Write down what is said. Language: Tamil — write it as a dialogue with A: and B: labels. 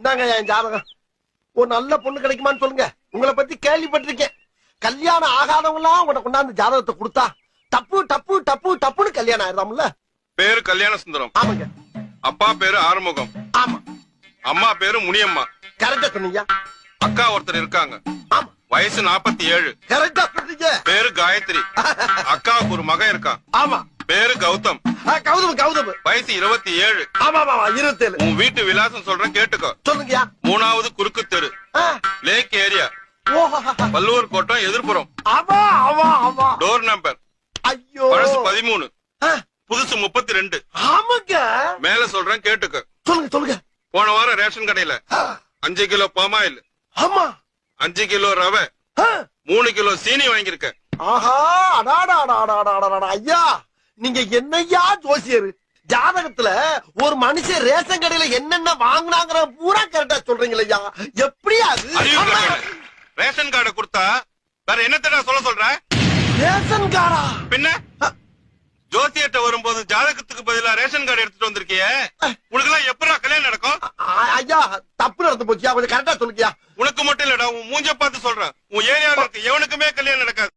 A: இந்தாங்க என் ஜாதகம். ஒரு நல்ல பொண்ணு கிடைக்குமான்னு சொல்லுங்க. உங்களை பத்தி கேள்விப்பட்டிருக்கேன். கல்யாணம் ஆகாதவங்களாம் உங்கள்ட்ட கொண்டாந்து ஜாதகத்தை கொடுத்தா டப்பு டப்பு டப்பு டப்புன்னு கல்யாணம் ஆயிடுறாம்ல.
B: பேரு கல்யாண சுந்தரம்.
A: ஆமாங்க.
B: அப்பா பேரு ஆறுமுகம்.
A: ஆமா.
B: அம்மா பேரு முனியம்மா.
A: கரெக்டா சொன்னீங்க.
B: அக்கா ஒருத்தர் இருக்காங்க.
A: ஆமா.
B: வயசு 47.
A: கரெக்டா சொன்னீங்க.
B: பேரு காயத்ரி. அக்காவுக்கு ஒரு மகன் இருக்கான்.
A: ஆமா.
B: பேரு கௌதம்.
A: கௌதம் கௌதம்.
B: வயசு 27.
A: ஆமா ஆமா 27.
B: உன் வீட்டு விலாசம் சொல்றேன் கேட்டுக்கோ.
A: சொல்லுங்கயா.
B: 3வது குறுக்கு தெரு, லேக் ஏரியா, வள்ளுவர் கோட்டம், எதிர்ப்புறம்.
A: ஆமா ஆமா ஆமா.
B: Door number.
A: ஐயோ.
B: பழசு 13, புதுசு 32.
A: ஆமாங்க.
B: மேல சொல்றேன் கேட்டுக்கோ.
A: சொல்லுங்க சொல்லுங்க.
B: போன வாரம் ரேஷன் கடையில 5 கிலோ பாமாயில்,
A: ஆமா
B: 5 கிலோ ரவை, 3 கிலோ சீனி வாங்கியிருக்க.
A: ஆஹா அடாடா ஐயா, நீங்க என்னையா ஜோசியர்? ஜாதகத்துல ஒரு மனுஷன் ரேஷன் கடையில என்னென்ன வாங்கினாங்கிற பூரா கரெக்டா சொல்றீங்களா? எப்படியா
B: ரேஷன் கார்டை கொடுத்தா வேற என்னத்தடா சொல்ற?
A: ரேஷன் கார்டா?
B: பின்ன ஜோசியர்ட்ட வரும்போது ஜாதகத்துக்கு பதிலா ரேஷன் கார்டு எடுத்துட்டு வந்திருக்கிய, உனக்கு எல்லாம் எப்படா கல்யாணம் நடக்கும்?
A: ஐயா தப்பு நடந்து போச்சியா, கொஞ்சம் கரெக்டா சொல்லுக்கியா.
B: உனக்கு மட்டும் இல்லடா, உன் மூஞ்ச பார்த்து சொல்றேன். உன் ஏரியால இருக்க எவனுக்குமே கல்யாணம் நடக்காது.